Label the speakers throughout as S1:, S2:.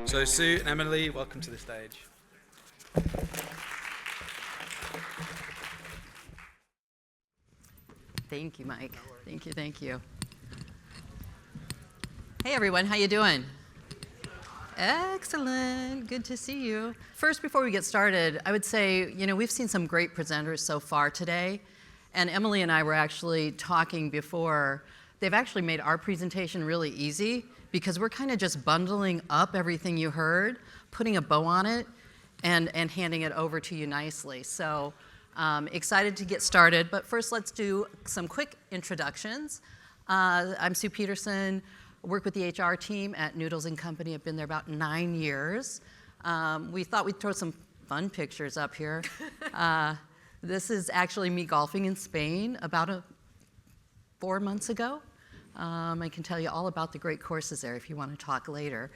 S1: So Sue and Emily, welcome to the stage.
S2: Thank you, Mike. Thank you. Hey everyone, how you doing? Excellent, good to see you. First, before we get started, I would say, we've seen some great presenters so far today, and Emily and I were actually talking before. They've actually made our presentation really easy because we're kind of just bundling up everything you heard, putting a bow on it, and handing it over to you nicely. So excited to get started, but first let's do some quick introductions. I'm Sue Petersen, work with the HR team at Noodles Company. I've been there about 9 years. We thought we'd throw some fun pictures up here. This is actually me golfing in Spain about 4 months ago. I can tell you all about the great courses there if you want to talk later.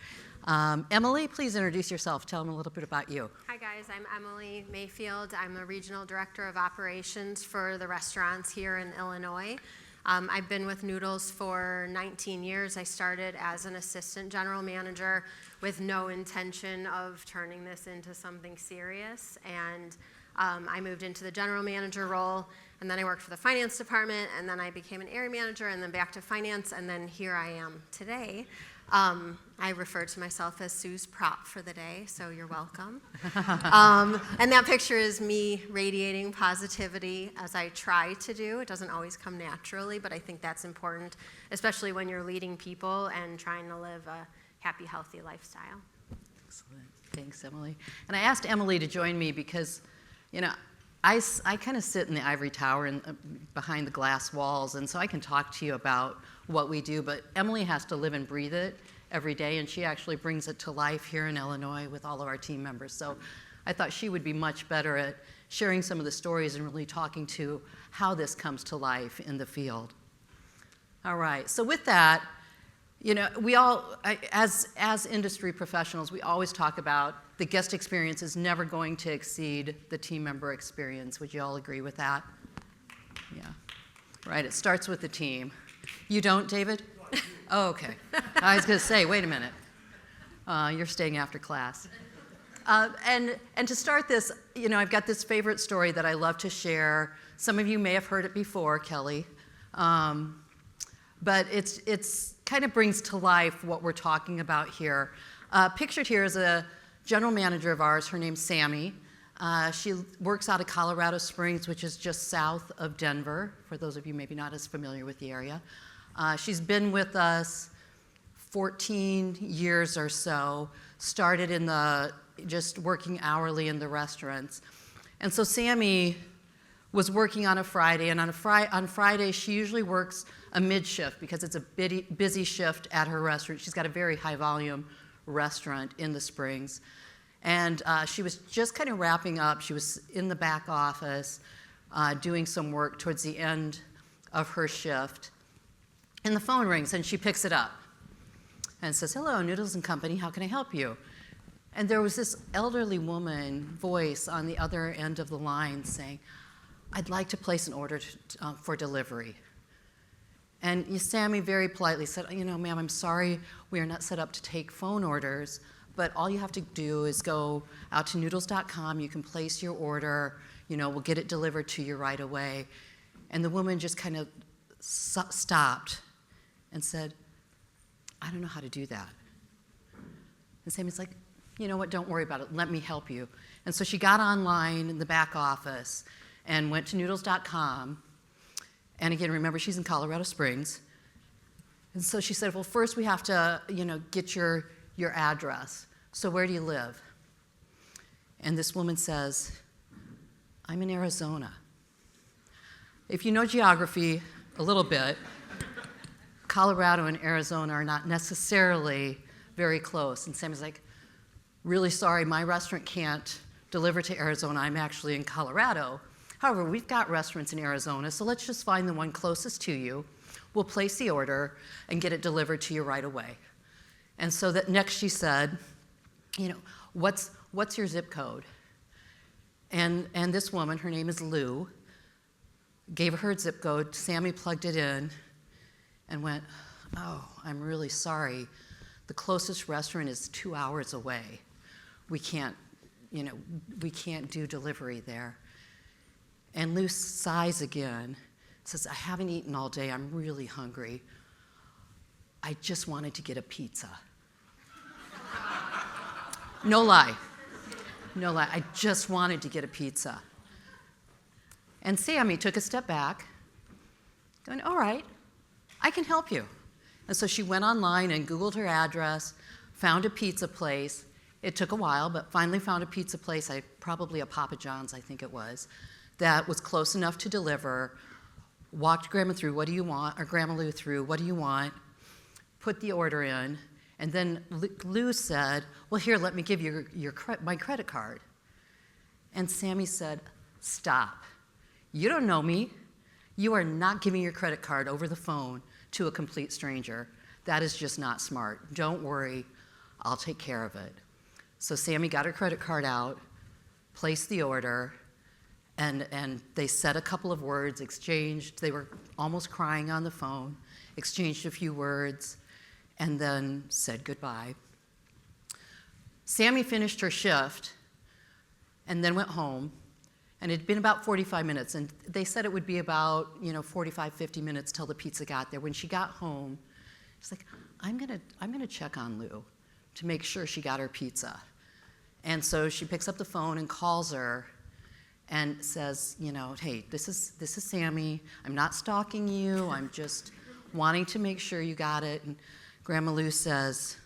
S2: Emily, please introduce yourself. Tell them a little bit about you.
S3: Hi guys, I'm Emily Mayfield. I'm the Regional Director of Operations for the restaurants here in Illinois. I've been with Noodles for 19 years. I started as an assistant general manager with no intention of turning this into something serious. And I moved into the general manager role, and then I worked for the finance department, and then I became an area manager, and then back to finance, and then here I am today. I refer to myself as Sue's prop for the day, so you're welcome. And that picture is me radiating positivity as I try to do. It doesn't always come naturally, but I think that's important, especially when you're leading people and trying to live a happy, healthy lifestyle.
S2: Excellent. Thanks, Emily. And I asked Emily to join me because, I kind of sit in the ivory tower and behind the glass walls, and so I can talk to you about what we do, but Emily has to live and breathe it every day, and she actually brings it to life here in Illinois with all of our team members. So I thought she would be much better at sharing some of the stories and really talking to how this comes to life in the field. All right, so with that, we all, as industry professionals, we always talk about the guest experience is never going to exceed the team member experience. Would you all agree with that? Yeah. Right, it starts with the team. You don't, David? Oh, okay. I was going to say, wait a minute. You're staying after class. And to start this, I've got this favorite story that I love to share. Some of you may have heard it before, Kelly. But it's kind of brings to life what we're talking about here. Pictured here is a general manager of ours. Her name's Sammy. She works out of Colorado Springs, which is just south of Denver, for those of you maybe not as familiar with the area. She's been with us 14 years or so, started in just working hourly in the restaurants. And so Sammy was working on a Friday, and on Friday she usually works a mid-shift because it's a busy shift at her restaurant. She's got a very high-volume restaurant in the Springs. And she was just kind of wrapping up. She was in the back office doing some work towards the end of her shift. And the phone rings, and she picks it up and says, "Hello, Noodles & Company, how can I help you?" And there was this elderly woman voice on the other end of the line saying, "I'd like to place an order for delivery." And Sammy very politely said, "Ma'am, I'm sorry, we are not set up to take phone orders, but all you have to do is go out to noodles.com, you can place your order, we'll get it delivered to you right away." And the woman just kind of stopped and said, "I don't know how to do that." And Sammy's like, "You know what, don't worry about it, let me help you." And so she got online in the back office and went to noodles.com. And again, remember, she's in Colorado Springs. And so she said, "Well, first we have to, get your address. So where do you live?" And this woman says, "I'm in Arizona." If you know geography a little bit, Colorado and Arizona are not necessarily very close. And Sammy's like, "Really sorry, my restaurant can't deliver to Arizona. I'm actually in Colorado. However, we've got restaurants in Arizona, so let's just find the one closest to you. We'll place the order and get it delivered to you right away." And so that next she said, what's your zip code? And this woman, her name is Lou, gave her zip code. Sammy plugged it in and went, "Oh, I'm really sorry. The closest restaurant is 2 hours away. We can't do delivery there. And Lou sighs again, says, I haven't eaten all day, I'm really hungry. I just wanted to get a pizza. No lie, I just wanted to get a pizza. And Sammy took a step back, going, all right, I can help you. And so she went online and Googled her address, found a pizza place. It took a while, but finally found a pizza place, probably a Papa John's, I think it was, that was close enough to deliver. Walked Grandma through, what do you want? Or Grandma Lou through, what do you want? Put the order in, and then Lou said, well, here, let me give you my credit card. And Sammy said, stop. You don't know me. You are not giving your credit card over the phone to a complete stranger. That is just not smart. Don't worry, I'll take care of it. So Sammy got her credit card out, placed the order, and they said a couple of words, exchanged, they were almost crying on the phone, exchanged a few words, and then said goodbye. Sammy finished her shift and then went home, and it had been about 45 minutes, and they said it would be about 45, 50 minutes till the pizza got there. When she got home, she's like, I'm gonna check on Lou to make sure she got her pizza. And so she picks up the phone and calls her and says, hey, this is Sammy. I'm not stalking you. I'm just wanting to make sure you got it. And Grandma Lou says,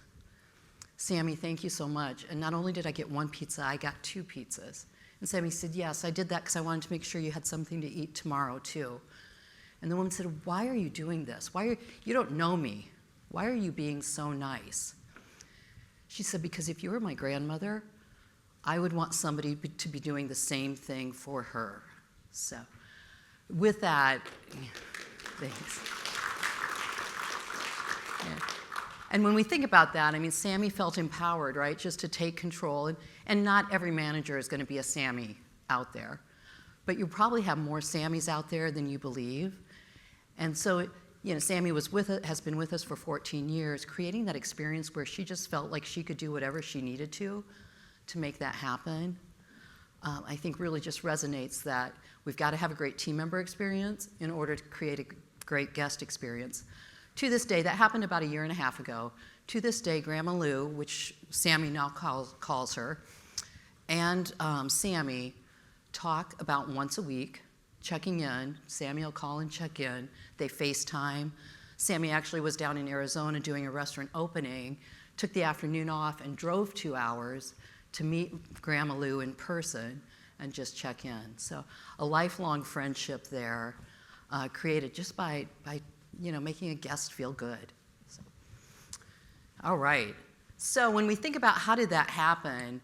S2: Sammy, thank you so much. And not only did I get one pizza, I got 2 pizzas. And Sammy said, yes, I did that because I wanted to make sure you had something to eat tomorrow too. And the woman said, why are you doing this? You don't know me. Why are you being so nice? She said, because if you were my grandmother, I would want somebody to be doing the same thing for her. So with that, thanks. Yeah. And when we think about that, Sammy felt empowered, right, just to take control. And not every manager is going to be a Sammy out there. But you probably have more Sammys out there than you believe. And so, Sammy has been with us for 14 years, creating that experience where she just felt like she could do whatever she needed to make that happen. I think really just resonates that we've got to have a great team member experience in order to create a great guest experience. To this day, that happened about 1.5 years ago. To this day, Grandma Lou, which Sammy now calls her, and Sammy talk about once a week, checking in. Sammy will call and check in. They FaceTime. Sammy actually was down in Arizona doing a restaurant opening, took the afternoon off and drove 2 hours to meet Grandma Lou in person and just check in. So a lifelong friendship there, created just by making a guest feel good. So, all right. So when we think about how did that happen,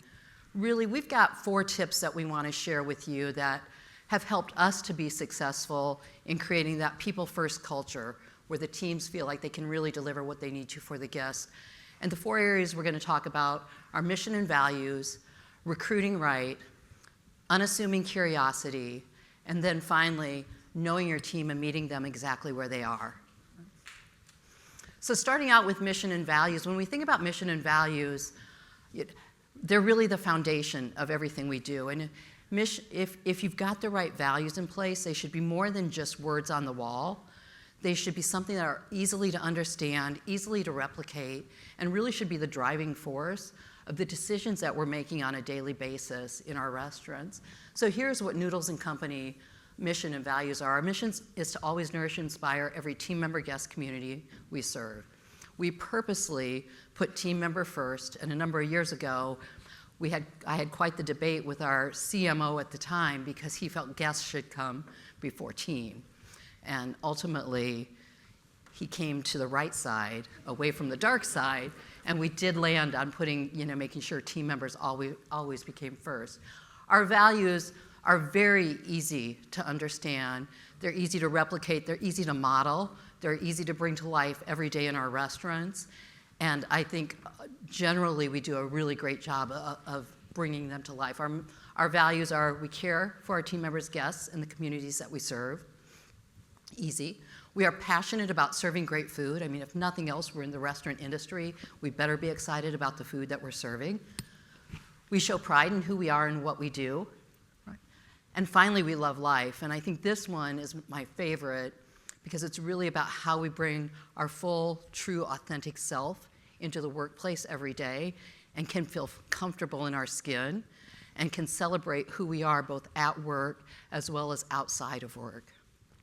S2: really we've got 4 tips that we want to share with you that have helped us to be successful in creating that people-first culture where the teams feel like they can really deliver what they need to for the guests. And the 4 areas we're going to talk about are mission and values, recruiting right, unassuming curiosity, and then finally, knowing your team and meeting them exactly where they are. So starting out with mission and values, when we think about mission and values, they're really the foundation of everything we do. And if you've got the right values in place, they should be more than just words on the wall. They should be something that are easily to understand, easily to replicate, and really should be the driving force of the decisions that we're making on a daily basis in our restaurants. So here's what Noodles Company mission and values are. Our mission is to always nourish and inspire every team member, guest, community we serve. We purposely put team member first, and a number of years ago, I had quite the debate with our CMO at the time because he felt guests should come before team. And ultimately, he came to the right side, away from the dark side, and we did land on making sure team members always became first. Our values are very easy to understand. They're easy to replicate. They're easy to model. They're easy to bring to life every day in our restaurants. And I think generally we do a really great job of bringing them to life. Our values are we care for our team members, guests, and the communities that we serve. Easy. We are passionate about serving great food. I mean, if nothing else, we're in the restaurant industry. We better be excited about the food that we're serving. We show pride in who we are and what we do. Right. And finally, we love life. And I think this one is my favorite because it's really about how we bring our full, true, authentic self into the workplace every day and can feel comfortable in our skin and can celebrate who we are both at work as well as outside of work.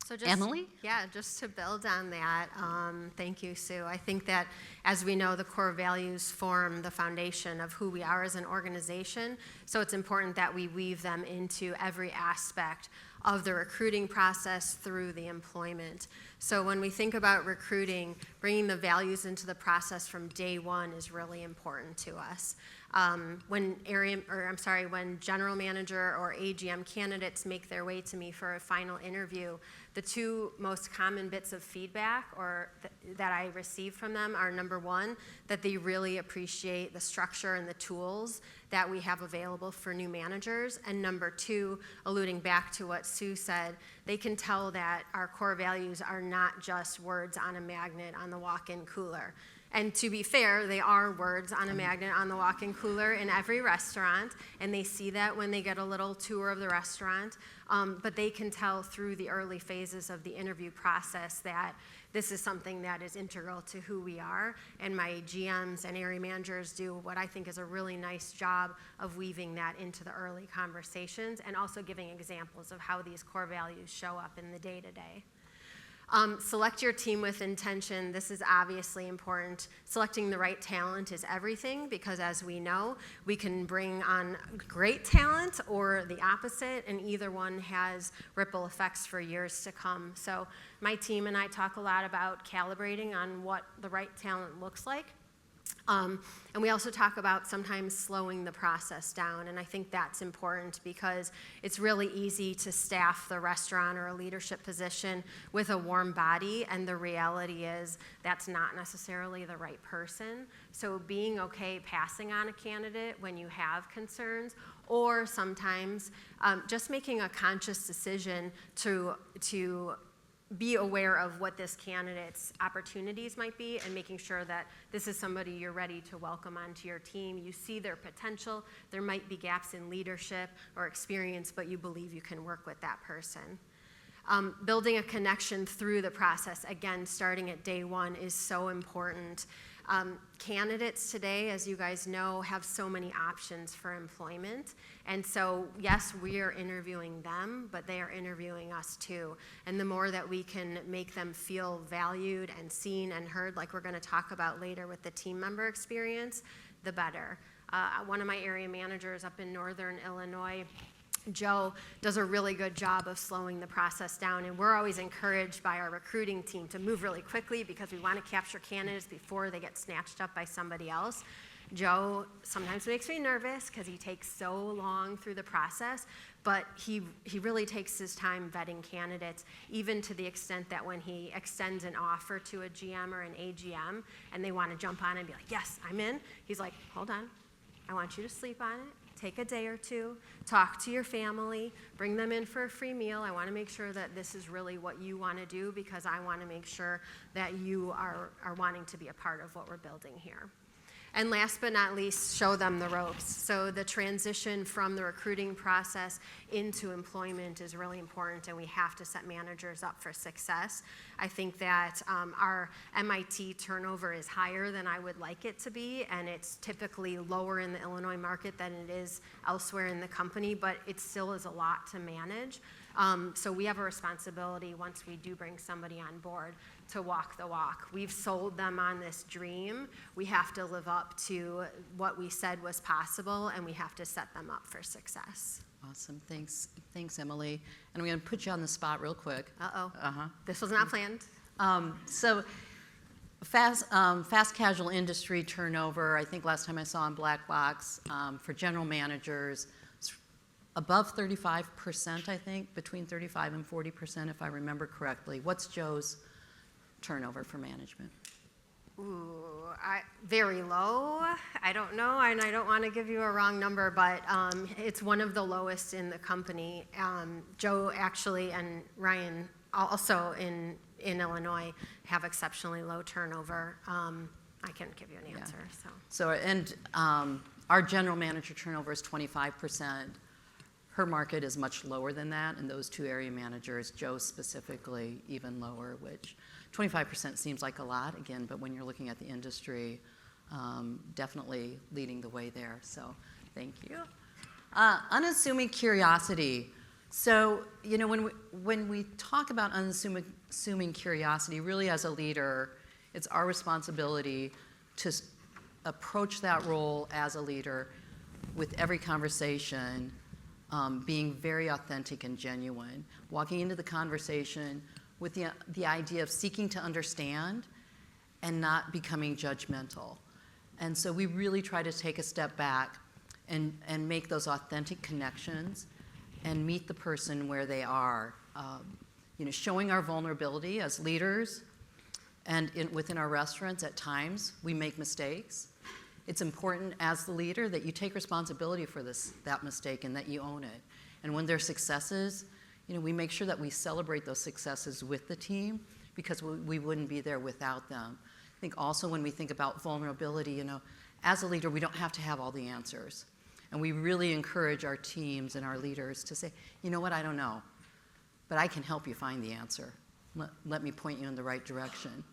S3: So just,
S2: Emily?
S3: Yeah, just to build on that, thank you, Sue. I think that, as we know, the core values form the foundation of who we are as an organization, so it's important that we weave them into every aspect of the recruiting process through the employment. So when we think about recruiting, bringing the values into the process from day one is really important to us. When general manager or AGM candidates make their way to me for a final interview, the two most common bits of feedback that I receive from them are, number one, that they really appreciate the structure and the tools that we have available for new managers, and number two, alluding back to what Sue said, they can tell that our core values are not just words on a magnet on the walk-in cooler. And to be fair, they are words on a magnet on the walk-in cooler in every restaurant, and they see that when they get a little tour of the restaurant. But they can tell through the early phases of the interview process that this is something that is integral to who we are, and my GMs and area managers do what I think is a really nice job of weaving that into the early conversations and also giving examples of how these core values show up in the day-to-day. Select your team with intention. This is obviously important. Selecting the right talent is everything because, as we know, we can bring on great talent or the opposite, and either one has ripple effects for years to come. So my team and I talk a lot about calibrating on what the right talent looks like. And we also talk about sometimes slowing the process down, and I think that's important because it's really easy to staff the restaurant or a leadership position with a warm body, and the reality is that's not necessarily the right person. So being okay passing on a candidate when you have concerns, or sometimes just making a conscious decision to be aware of what this candidate's opportunities might be and making sure that this is somebody you're ready to welcome onto your team. You see their potential. There might be gaps in leadership or experience, but you believe you can work with that person. Building a connection through the process, again, starting at day one, is so important. Candidates today, as you guys know, have so many options for employment. And so, yes, we are interviewing them, but they are interviewing us too. And the more that we can make them feel valued and seen and heard, like we're going to talk about later with the team member experience, the better. One of my area managers up in northern Illinois, Joe, does a really good job of slowing the process down, and we're always encouraged by our recruiting team to move really quickly because we want to capture candidates before they get snatched up by somebody else. Joe sometimes makes me nervous because he takes so long through the process, but he really takes his time vetting candidates, even to the extent that when he extends an offer to a GM or an AGM and they want to jump on and be like, yes, I'm in, he's like, hold on, I want you to sleep on it. Take a day or two, talk to your family, bring them in for a free meal. I want to make sure that this is really what you want to do because I want to make sure that you are wanting to be a part of what we're building here. And last but not least, show them the ropes. So the transition from the recruiting process into employment is really important, and we have to set managers up for success. I think that our MIT turnover is higher than I would like it to be, and it's typically lower in the Illinois market than it is elsewhere in the company, but it still is a lot to manage. So we have a responsibility once we do bring somebody on board to walk the walk. We've sold them on this dream. We have to live up to what we said was possible, and we have to set them up for success.
S2: Awesome. Thanks, Emily. And I'm going to put you on the spot real quick.
S3: This was not planned.
S2: So fast casual industry turnover, I think last time I saw on Black Box, for general managers, above 35%, I think, between 35 and 40%, if I remember correctly. What's Joe's turnover for management?
S3: Very low. I don't know, and I don't want to give you a wrong number, but it's one of the lowest in the company. Joe actually and Ryan also in in Illinois have exceptionally low turnover. I can't give you an answer.
S2: Our general manager turnover is 25%. Her market is much lower than that, and those two area managers, Joe specifically, even lower, which 25% seems like a lot, again, but when you're looking at the industry, definitely leading the way there, so thank you. Unassuming curiosity. So, when we talk about unassuming curiosity, really as a leader, it's our responsibility to approach that role as a leader with every conversation being very authentic and genuine, walking into the conversation with the idea of seeking to understand and not becoming judgmental. And so we really try to take a step back and make those authentic connections and meet the person where they are. Showing our vulnerability as leaders and within our restaurants at times we make mistakes. It's important as the leader that you take responsibility for that mistake and that you own it. And when there's successes, we make sure that we celebrate those successes with the team because we wouldn't be there without them. I think also when we think about vulnerability, as a leader, we don't have to have all the answers. And we really encourage our teams and our leaders to say, you know what, I don't know, but I can help you find the answer. Let me point you in the right direction.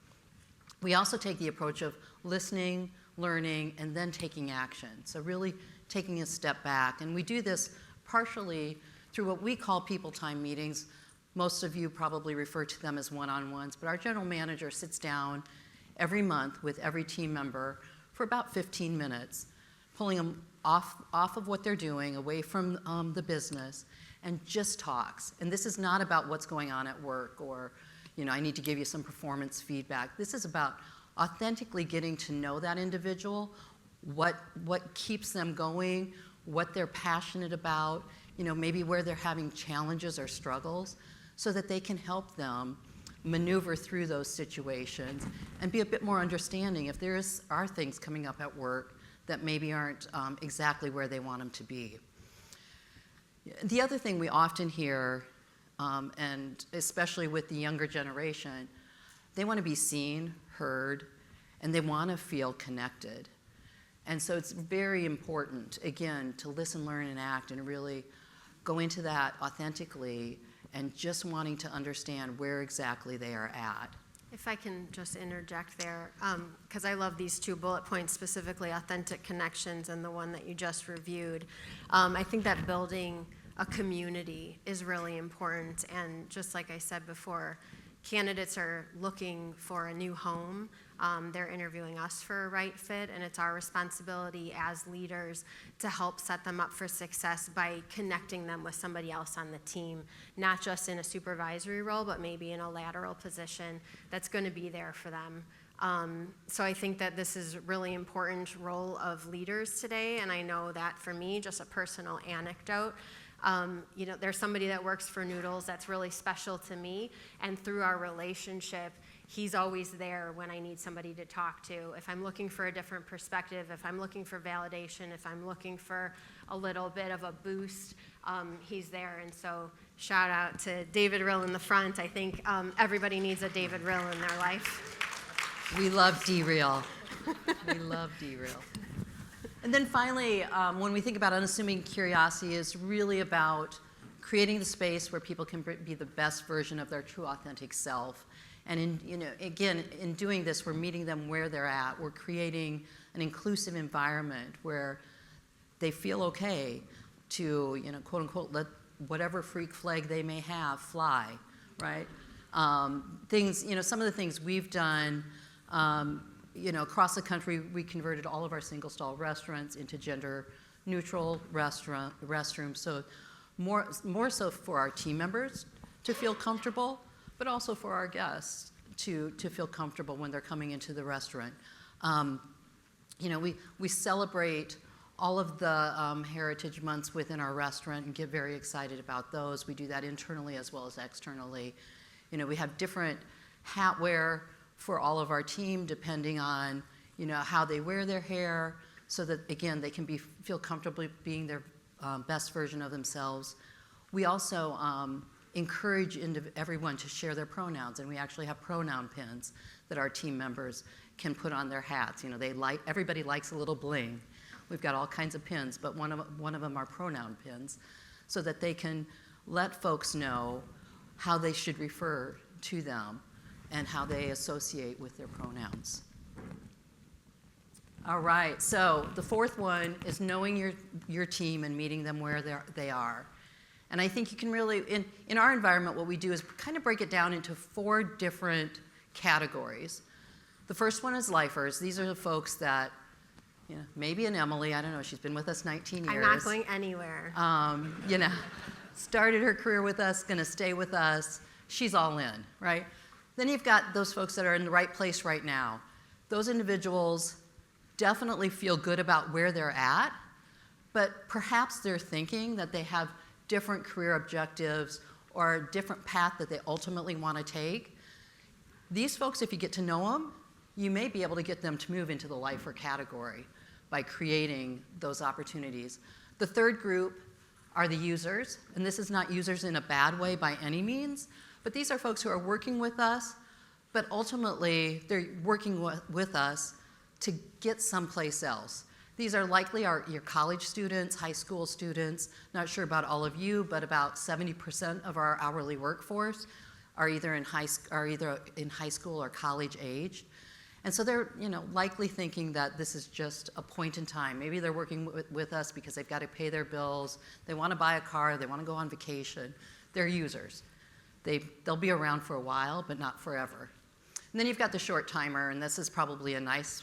S2: We also take the approach of listening, learning, and then taking action. So really taking a step back. And we do this partially through what we call people time meetings. Most of you probably refer to them as one-on-ones, but our general manager sits down every month with every team member for about 15 minutes, pulling them off of what they're doing, away from the business, and just talks. And this is not about what's going on at work or, I need to give you some performance feedback. This is about authentically getting to know that individual, what keeps them going, what they're passionate about, maybe where they're having challenges or struggles, so that they can help them maneuver through those situations and be a bit more understanding if there are things coming up at work that maybe aren't exactly where they want them to be. The other thing we often hear, and especially with the younger generation, they want to be seen, heard, and they want to feel connected. And so it's very important, again, to listen, learn, and act, and really go into that authentically and just wanting to understand where exactly they are at.
S3: If I can just interject there, because I love these two bullet points, specifically authentic connections and the one that you just reviewed. I think that building a community is really important. And just like I said before, candidates are looking for a new home. They're interviewing us for a right fit, and it's our responsibility as leaders to help set them up for success by connecting them with somebody else on the team, not just in a supervisory role, but maybe in a lateral position that's going to be there for them. So I think that this is a really important role of leaders today, and I know that for me, just a personal anecdote, there's somebody that works for Noodles that's really special to me, and through our relationship, he's always there when I need somebody to talk to. If I'm looking for a different perspective, if I'm looking for validation, if I'm looking for a little bit of a boost, he's there. And so shout out to David Rill in the front. I think everybody needs a David Rill in their life.
S2: We love D-Real. We love D-Real. And then finally, when we think about unassuming curiosity, is really about creating the space where people can be the best version of their true authentic self. And in doing this, we're meeting them where they're at. We're creating an inclusive environment where they feel okay to, quote unquote, let whatever freak flag they may have fly, right? Some of the things we've done, across the country, we converted all of our single stall restaurants into gender neutral restrooms. So more so for our team members to feel comfortable, but also for our guests to feel comfortable when they're coming into the restaurant. We celebrate all of the heritage months within our restaurant and get very excited about those. We do that internally as well as externally. We have different hat wear for all of our team depending on how they wear their hair, so that again they can feel comfortable being their best version of themselves. We also encourage everyone to share their pronouns, and we actually have pronoun pins that our team members can put on their hats. You know, everybody likes a little bling. We've got all kinds of pins, but one of them are pronoun pins, so that they can let folks know how they should refer to them and how they associate with their pronouns. All right, so the fourth one is knowing your team and meeting them where they are. And I think you can really, in our environment, what we do is kind of break it down into 4 different categories. The first one is lifers. These are the folks that, you know, maybe an Emily, I don't know, she's been with us 19 years.
S3: I'm not going anywhere.
S2: You know, started her career with us, gonna stay with us. She's all in, right? Then you've got those folks that are in the right place right now. Those individuals definitely feel good about where they're at, but perhaps they're thinking that they have different career objectives or a different path that they ultimately want to take. These folks, if you get to know them, you may be able to get them to move into the lifer category by creating those opportunities. The third group are the users, and this is not users in a bad way by any means, but these are folks who are working with us, but ultimately they're working with us to get someplace else. These are likely your college students, high school students. Not sure about all of you, but about 70% of our hourly workforce are either in high school or college age. And so they're, you know, likely thinking that this is just a point in time. Maybe they're working with us because they've got to pay their bills, they want to buy a car, they want to go on vacation. They're users. They'll be around for a while, but not forever. And then you've got the short timer, and this is probably a nice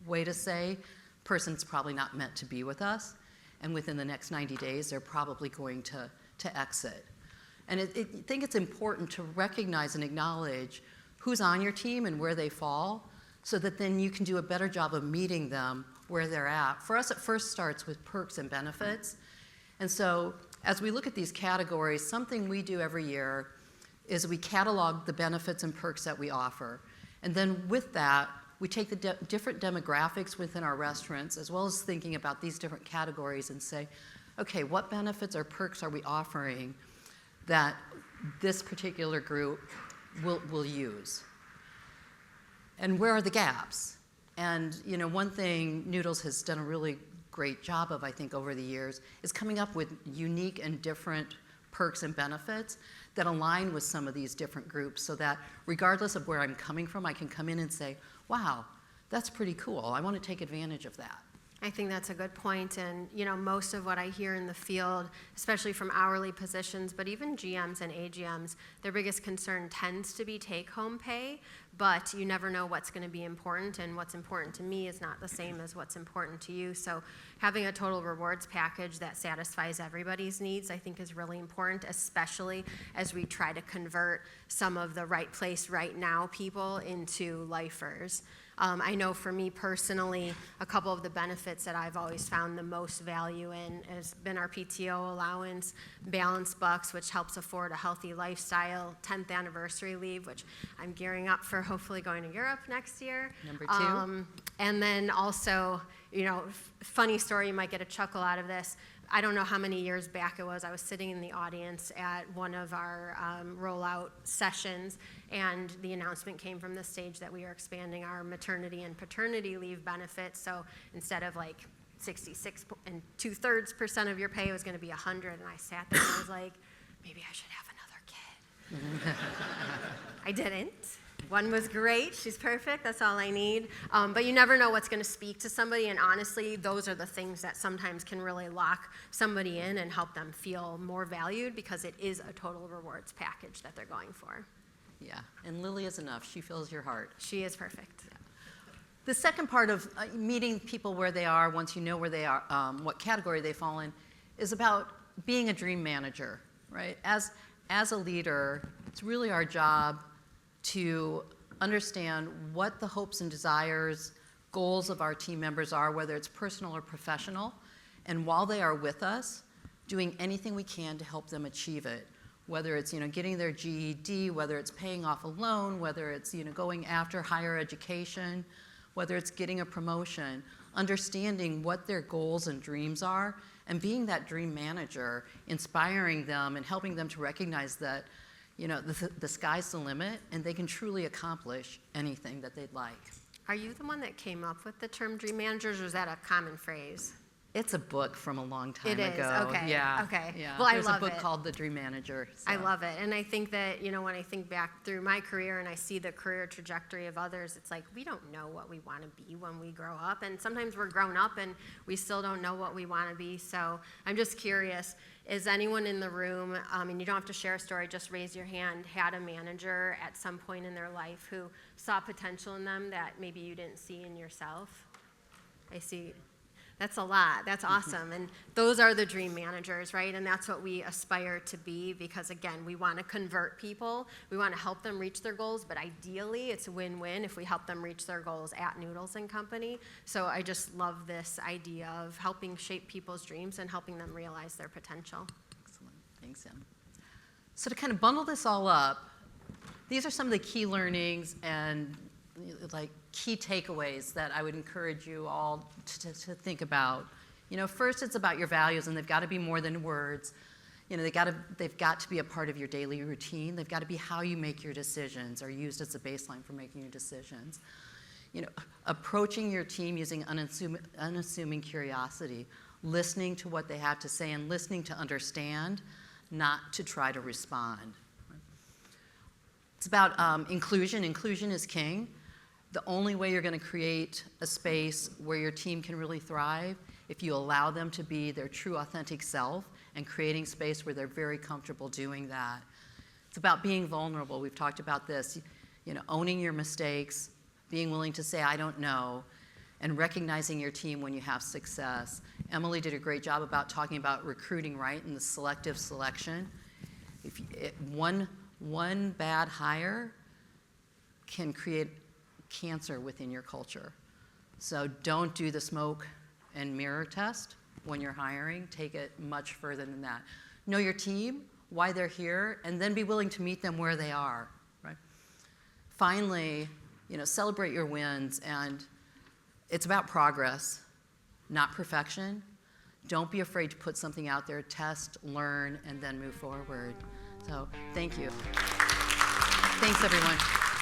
S2: way to say person's probably not meant to be with us, and within the next 90 days they're probably going to exit. And I think it's important to recognize and acknowledge who's on your team and where they fall, so that then you can do a better job of meeting them where they're at. For us, it first starts with perks and benefits. And so as we look at these categories, something we do every year is we catalog the benefits and perks that we offer. And then with that, we take the different demographics within our restaurants, as well as thinking about these different categories, and say, okay, what benefits or perks are we offering that this particular group will use? And where are the gaps? And you know, one thing Noodles has done a really great job of, I think, over the years, is coming up with unique and different perks and benefits that align with some of these different groups, so that regardless of where I'm coming from, I can come in and say, wow, that's pretty cool. I want to take advantage of that.
S3: I think that's a good point, and you know, most of what I hear in the field, especially from hourly positions, but even GMs and AGMs, their biggest concern tends to be take-home pay, but you never know what's going to be important, and what's important to me is not the same as what's important to you. So having a total rewards package that satisfies everybody's needs, I think, is really important, especially as we try to convert some of the right place, right now people into lifers. I know for me personally, a couple of the benefits that I've always found the most value in has been our PTO allowance, balance bucks, which helps afford a healthy lifestyle, 10th anniversary leave, which I'm gearing up for hopefully going to Europe next year.
S2: Number 2.
S3: And then also, you know, funny story, you might get a chuckle out of this. I don't know how many years back it was, I was sitting in the audience at one of our rollout sessions, and the announcement came from the stage that we are expanding our maternity and paternity leave benefits. So instead of like 66 and 2/3% of your pay, it was going to be 100. And I sat there and I was like, maybe I should have another kid. I didn't. One was great. She's perfect. That's all I need. But you never know what's going to speak to somebody. And honestly, those are the things that sometimes can really lock somebody in and help them feel more valued, because it is a total rewards package that they're going for.
S2: Yeah, and Lily is enough. She fills your heart.
S3: She is perfect.
S2: Yeah. The second part of meeting people where they are, once you know where they are, what category they fall in, is about being a dream manager, right? As a leader, it's really our job to understand what the hopes and desires, goals of our team members are, whether it's personal or professional, and while they are with us, doing anything we can to help them achieve it. Whether it's, you know, getting their GED, whether it's paying off a loan, whether it's, you know, going after higher education, whether it's getting a promotion, understanding what their goals and dreams are, and being that dream manager, inspiring them and helping them to recognize that, the sky's the limit and they can truly accomplish anything that they'd like.
S3: Are you the one that came up with the term dream managers, or is that a common phrase?
S2: It's a book from a long time
S3: It is,
S2: ago.
S3: okay,
S2: Yeah.
S3: okay.
S2: Yeah.
S3: Well, I
S2: There's
S3: love
S2: a book
S3: it.
S2: called The Dream Manager.
S3: I
S2: so.
S3: love it. And I think that, when I think back through my career and I see the career trajectory of others, it's like we don't know what we want to be when we grow up. And sometimes we're grown up and we still don't know what we want to be. So I'm just curious, is anyone in the room, and you don't have to share a story, just raise your hand, had a manager at some point in their life who saw potential in them that maybe you didn't see in yourself? I see. That's a lot. That's awesome. And those are the dream managers, right? And that's what we aspire to be because, again, we want to convert people. We want to help them reach their goals, but ideally it's a win-win if we help them reach their goals at Noodles Company. So I just love this idea of helping shape people's dreams and helping them realize their potential.
S2: Excellent. Thanks, Em. So to kind of bundle this all up, these are some of the key learnings and key takeaways that I would encourage you all to think about. First it's about your values, and they've got to be more than words. They've got to be a part of your daily routine. They've got to be how you make your decisions or used as a baseline for making your decisions. Approaching your team using unassuming curiosity, listening to what they have to say and listening to understand, not to try to respond. It's about inclusion. Inclusion is king. The only way you're going to create a space where your team can really thrive if you allow them to be their true authentic self and creating space where they're very comfortable doing that. It's about being vulnerable. We've talked about this, owning your mistakes, being willing to say, I don't know, and recognizing your team when you have success. Emily did a great job about talking about recruiting, right, and the selective selection. One bad hire can create cancer within your culture. So don't do the smoke and mirror test when you're hiring. Take it much further than that. Know your team, why they're here, and then be willing to meet them where they are. Right? Finally, celebrate your wins, and it's about progress, not perfection. Don't be afraid to put something out there, test, learn, and then move forward. So thank you. Thanks, everyone.